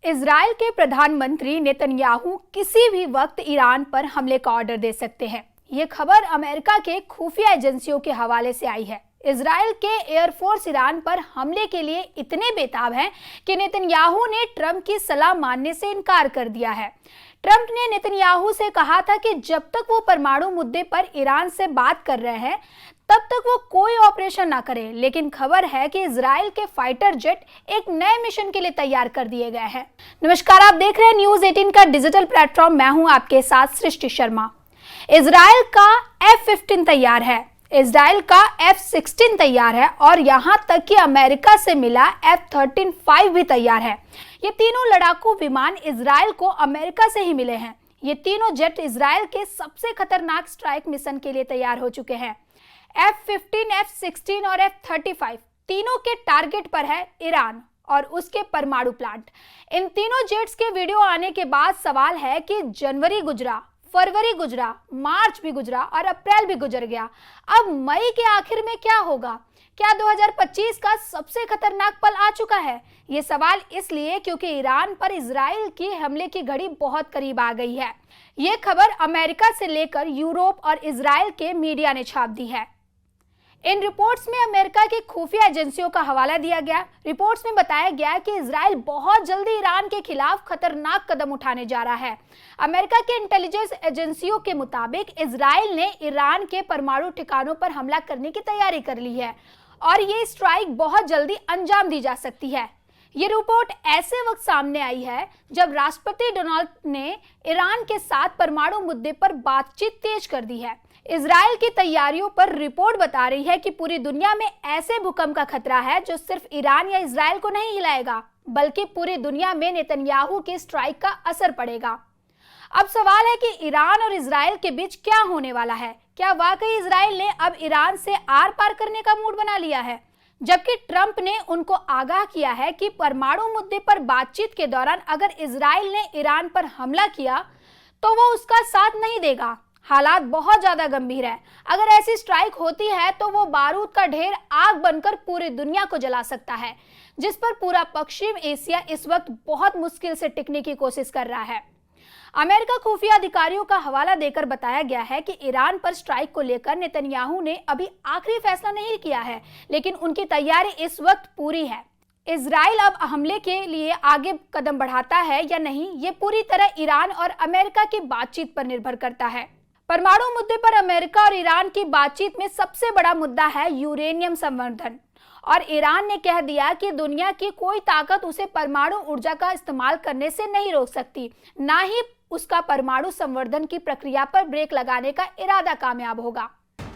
Israel के प्रधानमंत्री Netanyahu किसी भी वक्त ईरान पर हमले का ऑर्डर दे सकते हैं। ये खबर अमेरिका के खुफिया एजेंसियों के हवाले से आई है। इजराइल के एयरफोर्स ईरान पर हमले के लिए इतने बेताब हैं कि नेतन्याहू ने ट्रंप की सलाह मानने से इनकार कर दिया है। ट्रंप ने नेतन्याहू से कहा था कि जब तक वो परमाणु मुद्दे पर ईरान से बात कर रहे हैं तब तक वो कोई ऑपरेशन ना करें, लेकिन खबर है कि इजराइल के फाइटर जेट एक नए मिशन के लिए तैयार कर दिए गए हैं। नमस्कार, आप देख रहे हैं न्यूज़ 18 का डिजिटल प्लेटफॉर्म। मैं हूं आपके साथ सृष्टि शर्मा। इजराइल का F-15 तैयार है, इजराइल का F-16 तैयार है और यहां तक कि अमेरिका से मिला F-35 भी तैयार है। ये तीनों लड़ाकू विमान इजराइल को अमेरिका से ही मिले हैं। ये तीनों जेट इजराइल के सबसे खतरनाक स्ट्राइक मिशन के लिए तैयार हो चुके हैं। F-15, F-16 और F-35 तीनों के टारगेट पर है ईरान और उसके परमाणु प्लांट। इन तीनों जेट्स के वीडियो आने के बाद सवाल है कि जनवरी गुजरा, फरवरी गुजरा, मार्च भी गुजरा और अप्रैल भी गुजर गया। अब मई के आखिर में क्या होगा? क्या 2025 का सबसे खतरनाक पल आ चुका है? ये सवाल इसलिए क्योंकि ईरान पर इजराइल की हमले की घड़ी बहुत करीब आ गई है। ये खबर अमेरिका से लेकर यूरोप और इजराइल के मीडिया ने छाप दी है। इन रिपोर्ट्स में अमेरिका की खुफिया एजेंसियों का हवाला दिया गया। रिपोर्ट्स में बताया गया कि इजराइल बहुत जल्दी ईरान के खिलाफ खतरनाक कदम उठाने जा रहा है। अमेरिका के इंटेलिजेंस एजेंसियों के मुताबिक इजराइल ने ईरान के परमाणु ठिकानों पर हमला करने की तैयारी कर ली है और ये स्ट्राइक बहुत जल्दी अंजाम दी जा सकती है। ये रिपोर्ट ऐसे वक्त सामने आई है जब राष्ट्रपति डोनाल्ड ने ईरान के साथ परमाणु मुद्दे पर बातचीत तेज कर दी है। इजराइल की तैयारियों पर रिपोर्ट बता रही है कि पूरी दुनिया में ऐसे भूकंप का खतरा है जो सिर्फ ईरान या इजराइल को नहीं हिलाएगा, बल्कि पूरी दुनिया में नेतन्याहू के स्ट्राइक का असर पड़ेगा। अब सवाल है कि ईरान और इजराइल के बीच क्या होने वाला है? क्या वाकई इजराइल ने अब ईरान से आर पार करने का मूड बना लिया है? जबकि ट्रंप ने उनको आगाह किया है कि परमाणु मुद्दे पर बातचीत के दौरान अगर इजराइल ने ईरान पर हमला किया तो वो उसका साथ नहीं देगा। हालात बहुत ज्यादा गंभीर है। अगर ऐसी स्ट्राइक होती है तो वो बारूद का ढेर आग बनकर पूरी दुनिया को जला सकता है, जिस पर पूरा पश्चिम एशिया इस वक्त बहुत मुश्किल से टिकने की कोशिश कर रहा है। अमेरिका खुफिया अधिकारियों का हवाला देकर बताया गया है कि ईरान पर स्ट्राइक को लेकर नेतन्याहू ने अभी आखिरी फैसला नहीं किया है, लेकिन उनकी तैयारी इस वक्त पूरी है। इजराइल अब हमले के लिए आगे कदम बढ़ाता है या नहीं, ये पूरी तरह ईरान और अमेरिका की बातचीत पर निर्भर करता है। परमाणु मुद्दे पर अमेरिका और ईरान की बातचीत में सबसे बड़ा मुद्दा है यूरेनियम संवर्धन, और ईरान ने कह दिया कि दुनिया की कोई ताकत उसे परमाणु ऊर्जा का इस्तेमाल करने से नहीं रोक सकती, ना ही उसका परमाणु संवर्धन की प्रक्रिया पर ब्रेक लगाने का इरादा कामयाब होगा।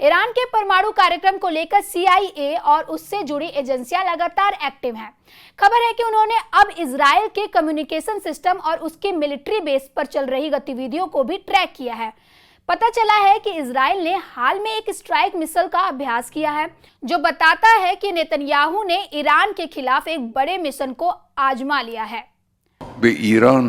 ईरान के परमाणु कार्यक्रम को लेकर CIA और उससे जुड़ी एजेंसियां लगातार एक्टिव हैं। खबर है कि उन्होंने अब इजराइल के कम्युनिकेशन सिस्टम और उसके मिलिट्री बेस पर चल रही गतिविधियों को भी ट्रैक किया है। पता चला है कि इजराइल ने हाल में एक स्ट्राइक मिसाइल का अभ्यास किया है, जो बताता है कि नेतन्याहू ने ईरान के खिलाफ एक बड़े मिशन को आजमा लिया है। ईरान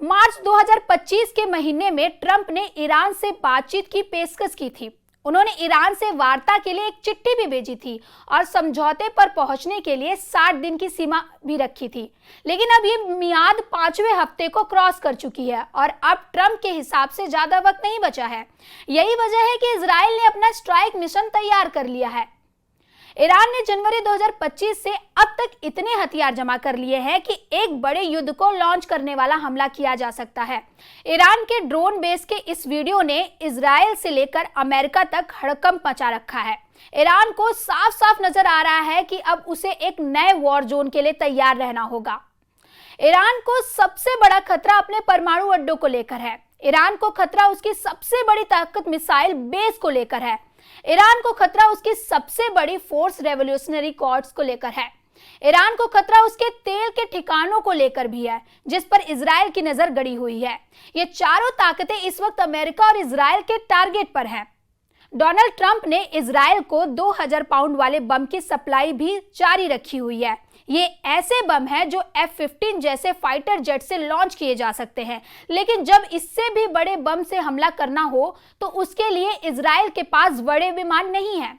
मार्च 2025 के महीने में ट्रंप ने ईरान से बातचीत की पेशकश की थी। उन्होंने ईरान से वार्ता के लिए एक चिट्ठी भी भेजी थी और समझौते पर पहुंचने के लिए 60 दिन की सीमा भी रखी थी, लेकिन अब ये मियाद 5वें हफ्ते को क्रॉस कर चुकी है और अब ट्रंप के हिसाब से ज्यादा वक्त नहीं बचा है। यही वजह है कि इजराइल ने अपना स्ट्राइक मिशन तैयार कर लिया है। ईरान ने जनवरी 2025 से अब तक इतने हथियार जमा कर लिए हैं कि एक बड़े युद्ध को लॉन्च करने वाला हमला किया जा सकता है। ईरान के ड्रोन बेस के इस वीडियो ने इजराइल से लेकर अमेरिका तक हड़कंप मचा रखा है। ईरान को साफ साफ नजर आ रहा है कि अब उसे एक नए वॉर जोन के लिए तैयार रहना होगा। ईरान को सबसे बड़ा खतरा अपने परमाणु अड्डों को लेकर है। ईरान को खतरा उसकी सबसे बड़ी ताकत मिसाइल बेस को लेकर है। ईरान को खतरा उसकी सबसे बड़ी फोर्स रेवोल्यूशनरी कॉर्ड्स को लेकर है। ईरान को खतरा उसके तेल के ठिकानों को लेकर भी है, जिस पर इजराइल की नजर गड़ी हुई है। ये चारों ताकतें इस वक्त अमेरिका और इजराइल के टारगेट पर हैं। डोनाल्ड ट्रंप ने इजराइल को 2000 पाउंड वाले बम की सप्लाई भी जारी रखी हुई है। ये ऐसे बम हैं जो F-15 जैसे फाइटर जेट से लॉन्च किए जा सकते हैं, लेकिन जब इससे भी बड़े बम से हमला करना हो तो उसके लिए इजराइल के पास बड़े विमान नहीं हैं।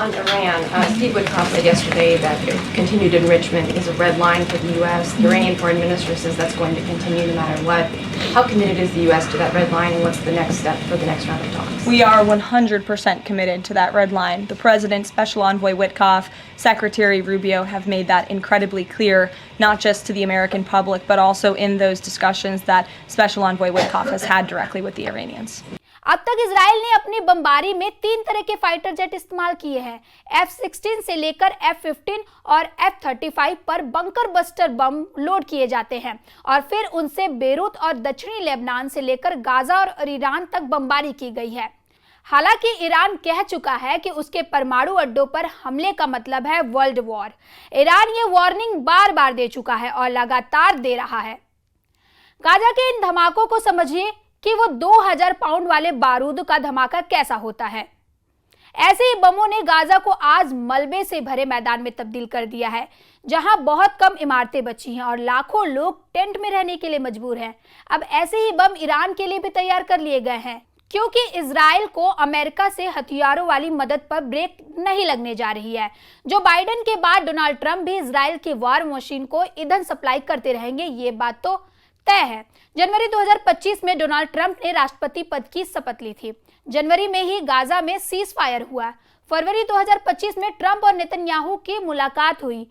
On Iran, Steve Witkoff said yesterday that continued enrichment is a red line for the U.S. The Iranian Foreign Minister says that's going to continue no matter what. How committed is the U.S. to that red line, and what's the next step for the next round of talks? We are 100% committed to that red line. The President, Special Envoy Witkoff, Secretary Rubio have made that incredibly clear, not just to the American public, but also in those discussions that Special Envoy Witkoff has had directly with the Iranians. अब तक Israel ने अपनी बमबारी में 3 तरह के fighter jet इस्तेमाल किए हैं। F-16 से लेकर F-15 और F-35 पर बंकर बस्टर बम लोड किए जाते हैं और फिर उनसे बेरूत और दक्षिणी लेबनान से लेकर गाजा और ईरान तक बमबारी की गई है। हालांकि ईरान कह चुका है कि उसके परमाणु अड्डों पर हमले का मतलब है वर्ल्ड वॉर। ईरान ये वार्निंग बार बार दे चुका है और लगातार दे रहा है। गाजा के इन धमाकों को समझिए कि वो 2000 पाउंड वाले बारूद का धमाका कैसा होता है। ऐसे ही बमों ने गाजा को आज मलबे से भरे मैदान में तब्दील कर दिया है, जहां बहुत कम इमारतें बची हैं और लाखों लोग टेंट में रहने के लिए मजबूर हैं। अब ऐसे ही बम ईरान के लिए भी तैयार कर लिए गए हैं, क्योंकि इजराइल को अमेरिका से हथियारों वाली मदद पर ब्रेक नहीं लगने जा रही है। जो बाइडेन के बाद डोनाल्ड ट्रंप भी इजराइल की वार मशीन को ईंधन सप्लाई करते रहेंगे, ये बात तो तय है। जनवरी 2025 में डोनाल्ड ट्रंप ने राष्ट्रपति पद की शपथ ली थी। जनवरी में ही गाजा में सीज फायर हुआ। फरवरी 2025 में ट्रंप और नेतन्याहू की मुलाकात हुई।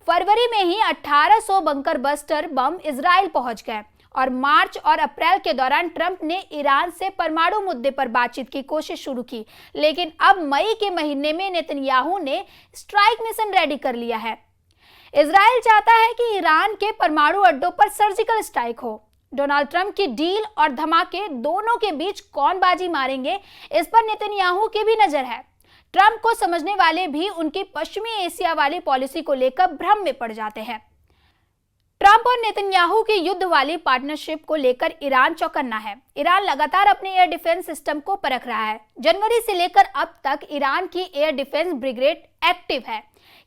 फरवरी में ही 1800 बंकर बस्टर बम इजराइल पहुंच गए और मार्च और अप्रैल के दौरान ट्रंप ने ईरान से परमाणु मुद्दे पर बातचीत की कोशिश शुरू की, लेकिन अब मई के महीने में नेतन्याहू ने स्ट्राइक मिशन रेडी कर लिया है। इजराइल चाहता है कि ईरान के परमाणु अड्डों पर सर्जिकल स्ट्राइक हो। डोनाल्ड ट्रंप की डील और धमाके दोनों के बीच कौन बाजी मारेंगे, इस पर नेतन्याहू की भी नजर है। ट्रंप को समझने वाले भी उनकी पश्चिमी एशिया वाली पॉलिसी को लेकर भ्रम में पड़ जाते हैं। ट्रंप और नेतन्याहू की युद्ध वाली पार्टनरशिप को लेकर ईरान चौकन्ना है। ईरान लगातार अपने एयर डिफेंस सिस्टम को परख रहा है। जनवरी से लेकर अब तक ईरान की एयर डिफेंस ब्रिगेड एक्टिव है।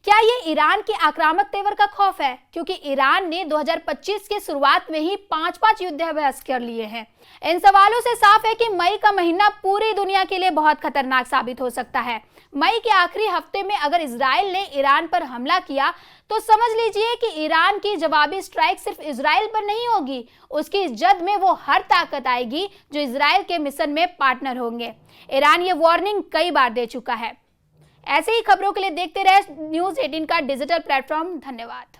क्या ये ईरान के आक्रामक तेवर का खौफ है? क्योंकि ईरान ने 2025 की शुरुआत में ही 5 युद्धाभ्यास कर लिए हैं। इन सवालों से साफ है कि मई का महीना पूरी दुनिया के लिए बहुत खतरनाक साबित हो सकता है। मई के आखिरी हफ्ते में अगर इजराइल ने ईरान पर हमला किया तो समझ लीजिए कि ईरान की जवाबी स्ट्राइक सिर्फ इजराइल पर नहीं होगी, उसकी जद में वो हर ताकत आएगी जो इजराइल के मिशन में पार्टनर होंगे। ईरान ये वार्निंग कई बार दे चुका है। ऐसे ही खबरों के लिए देखते रहे न्यूज़ 18 का डिजिटल प्लेटफॉर्म। धन्यवाद।